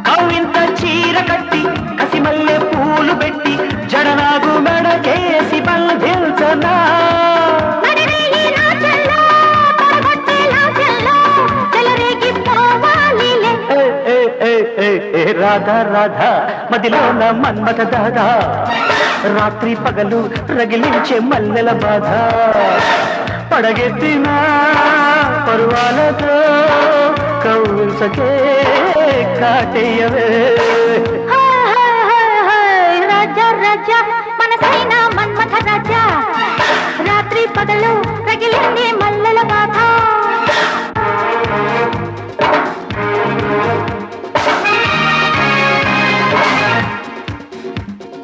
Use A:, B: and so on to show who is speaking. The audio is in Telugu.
A: కవింత చీర కట్టి కసిమల్లె పూలు పెట్టి జడనాగు మెడకేసి బంధించనా రాధా రాధా మదిలోన మన్మథ దాదా రాత్రి పగలు రగిలించే మల్లెల బాధ పడగెత్తిన పరువాలతో కౌసకే కాటేయవే
B: రాజా రాజా మనసైన మన్మథ రాజా రాత్రి పగలు రగిలించే